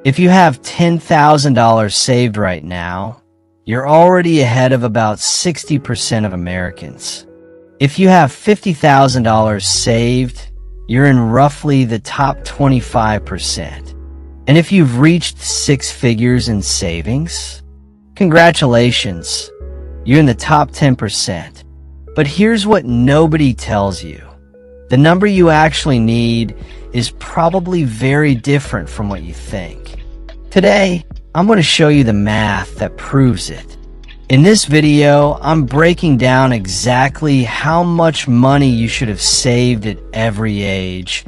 If you have $10,000 saved right now, you're already ahead of about 60% of Americans. If you have $50,000 saved, you're in roughly the top 25%. And if you've reached 6 figures in savings, congratulations, you're in the top 10%. But here's what nobody tells you. The number you actually need is probably very different from what you think. Today, I'm going to show you the math that proves it. In this video, I'm breaking down exactly how much money you should have saved at every age,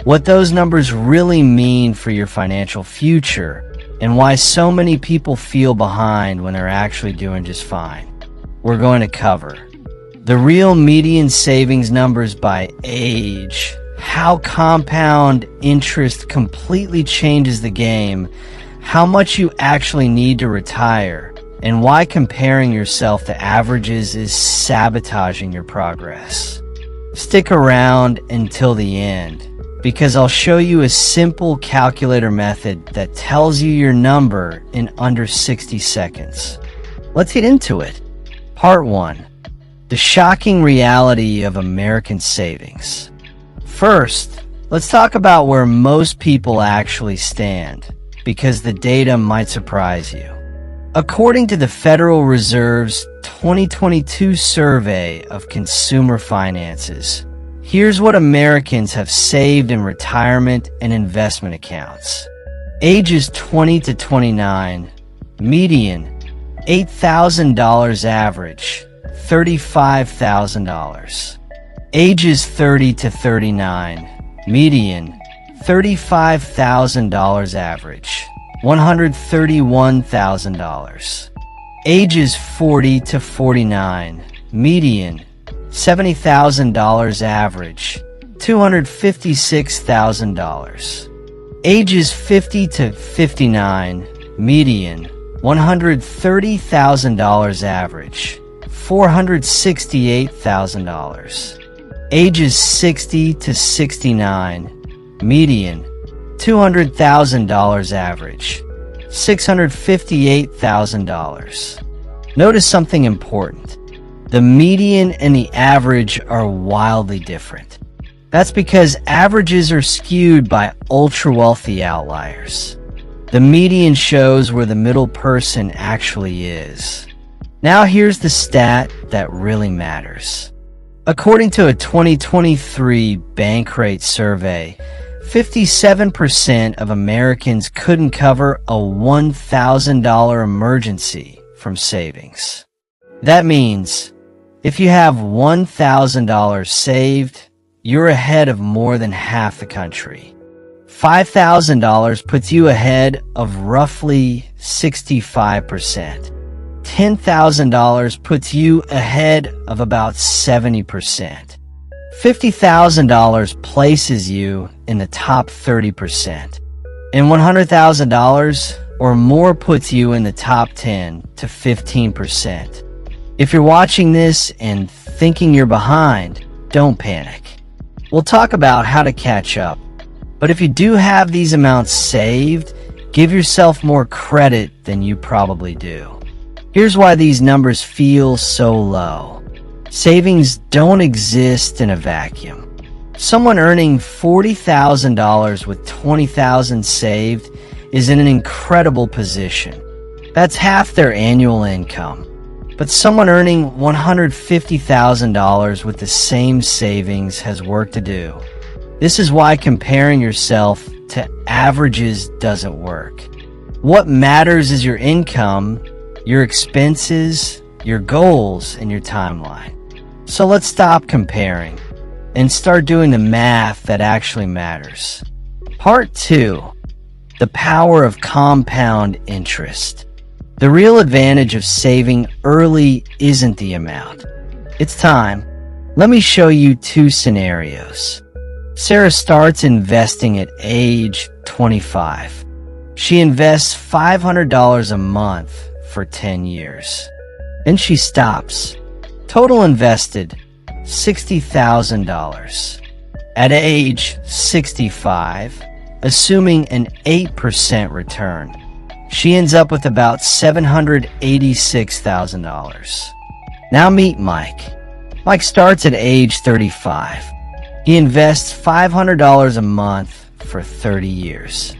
what those numbers really mean for your financial future, and why so many people feel behind when they're actually doing just fine. We're going to cover the real median savings numbers by age, how compound interest completely changes the game, how much you actually need to retire, and why comparing yourself to averages is sabotaging your progress. Stick around until the end, because I'll show you a simple calculator method that tells you your number in under 60 seconds. Let's get into it. Part 1. The shocking reality of American savings. First, let's talk about where most people actually stand, because the data might surprise you. According to the Federal Reserve's 2022 survey of consumer finances, here's what Americans have saved in retirement and investment accounts. Ages 20 to 29, median, $8,000 average, $35,000. Ages 30 to 39, median, $35,000 average, $131,000. Ages 40 to 49, median, $70,000 average, $256,000. Ages 50 to 59, median, $130,000 average, $468,000. Ages 60 to 69, median, $200,000 average, $658,000. Notice something important. The median and the average are wildly different. That's because averages are skewed by ultra-wealthy outliers. The median shows where the middle person actually is. Now here's the stat that really matters. According to a 2023 Bankrate survey, 57% of Americans couldn't cover a $1,000 emergency from savings. That means if you have $1,000 saved, you're ahead of more than half the country. $5,000 puts you ahead of roughly 65%. $10,000 puts you ahead of about 70%. $50,000 places you in the top 30%. And $100,000 or more puts you in the top 10 to 15%. If you're watching this and thinking you're behind, don't panic. We'll talk about how to catch up. But if you do have these amounts saved, give yourself more credit than you probably do. Here's why these numbers feel so low. Savings don't exist in a vacuum. Someone earning $40,000 with $20,000 saved is in an incredible position. That's half their annual income. But someone earning $150,000 with the same savings has work to do. This is why comparing yourself to averages doesn't work. What matters is your income, your expenses, your goals, and your timeline. So let's stop comparing and start doing the math that actually matters. Part 2. The power of compound interest. The real advantage of saving early isn't the amount. It's time. Let me show you 2 scenarios. Sarah starts investing at age 25. She invests $500 a month for 10 years. Then she stops. Total invested, $60,000. At age 65, assuming an 8% return. She ends up with about $786,000. Now meet Mike. Mike starts at age 35. He invests $500 a month for 30 years.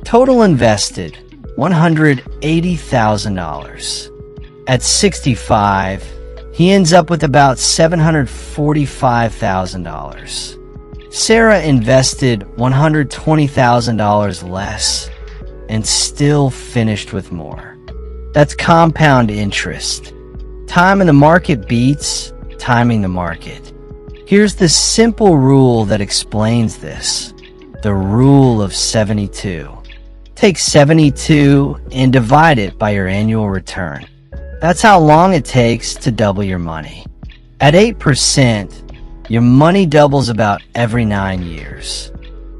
Total invested, $180,000. At 65, he ends up with about $745,000. Sarah invested $120,000 less and still finished with more. That's compound interest. Time in the market beats timing the market. Here's the simple rule that explains this. The rule of 72. Take 72 and divide it by your annual return. That's how long it takes to double your money. At 8%, your money doubles about every 9 years.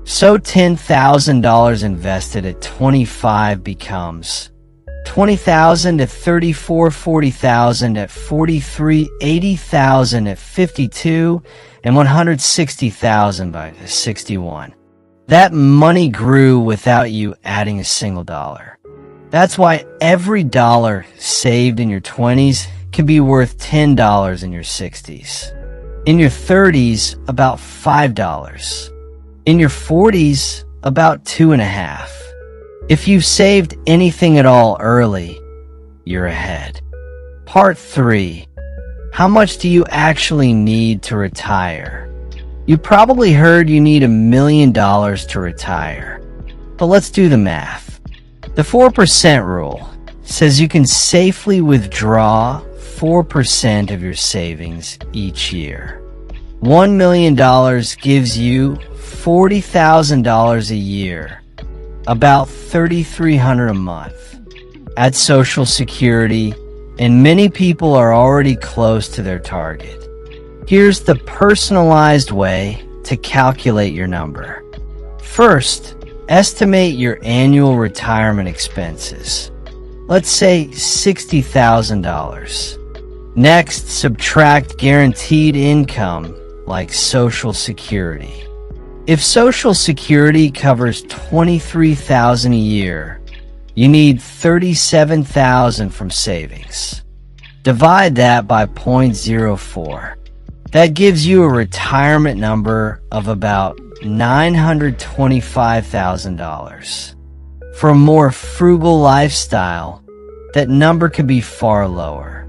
So $10,000 invested at 25 becomes $20,000 at 34, $40,000 at 43, $80,000 at 52, and $160,000 by 61. That money grew without you adding a single dollar. That's why every dollar saved in your 20s can be worth $10 in your 60s. In your 30s, about $5. In your 40s, about $2.50. If you've saved anything at all early, you're ahead. Part 3. How much do you actually need to retire? You probably heard you need $1 million to retire. But let's do the math. The 4% rule says you can safely withdraw 4% of your savings each year. $1 million gives you $40,000 a year, about $3,300 a month. Add Social Security, and many people are already close to their target. Here's the personalized way to calculate your number. First, estimate your annual retirement expenses. Let's say $60,000. Next, subtract guaranteed income like Social Security. If Social Security covers $23,000 a year, you need $37,000 from savings. Divide that by 0.04. That gives you a retirement number of about $925,000. For a more frugal lifestyle, that number could be far lower.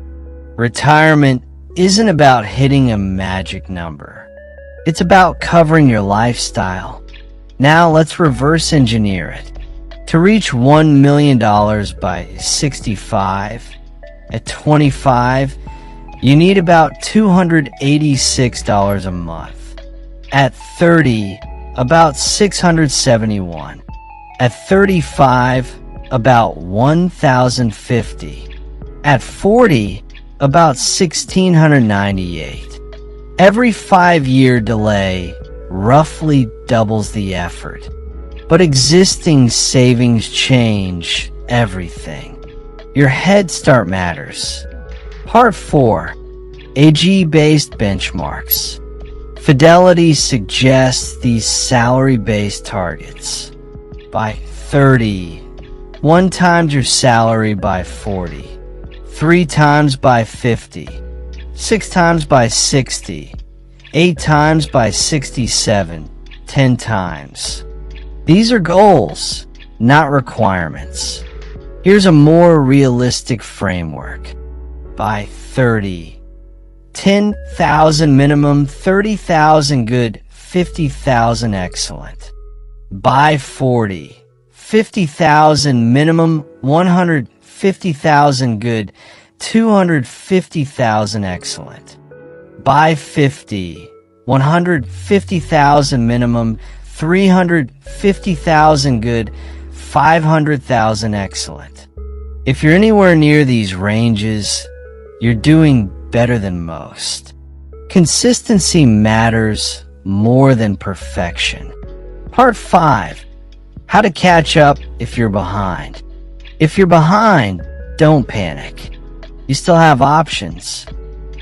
Retirement isn't about hitting a magic number. It's about covering your lifestyle. Now let's reverse engineer it. To reach $1 million by 65, at 25, you need about $286 a month. At 30, about $671. At 35, about $1,050. At 40, about $1,698. Every 5-year delay roughly doubles the effort, but existing savings change everything. Your head start matters. Part 4. AG-based benchmarks. Fidelity suggests these salary-based targets. By 30, 1 times your salary by 40, 3 times by 50, 6 times by 60, 8 times by 67, 10 times. These are goals, not requirements. Here's a more realistic framework. By 30, 10,000 minimum, 30,000 good, 50,000 excellent. By 40, 50,000 minimum, 150,000 good, 250,000 excellent. By 50, 150,000 minimum, 350,000 good, 500,000 excellent. If you're anywhere near these ranges, you're doing better than most. Consistency matters more than perfection. Part 5. How to catch up if you're behind. If you're behind, don't panic. You still have options.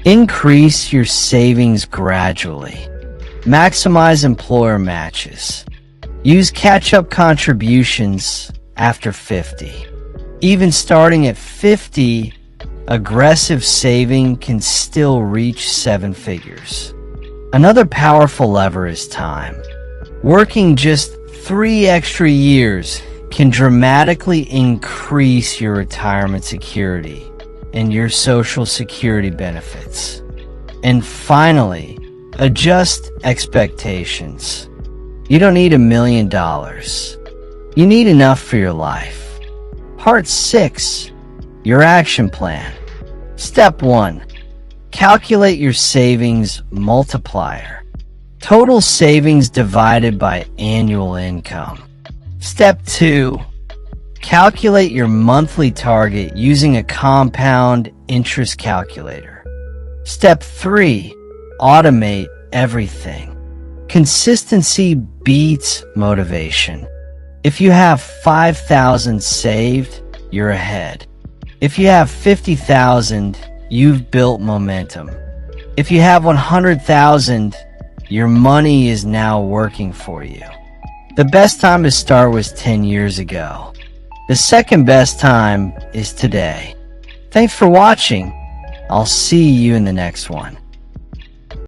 Increase your savings gradually. Maximize employer matches. Use catch-up contributions after 50. Even starting at 50, aggressive saving can still reach 7 figures. Another powerful lever is time. Working just 3 extra years can dramatically increase your retirement security and your Social Security benefits. And finally, adjust expectations. You don't need $1 million. You need enough for your life. Part 6. Your action plan. Step 1. Calculate your savings multiplier. Total savings divided by annual income. Step 2. Calculate your monthly target using a compound interest calculator. Step 3. Automate everything. Consistency beats motivation. If you have 5,000 saved, you're ahead. If you have 50,000, you've built momentum. If you have 100,000, your money is now working for you. The best time to start was 10 years ago. The second best time is today. Thanks for watching. I'll see you in the next one.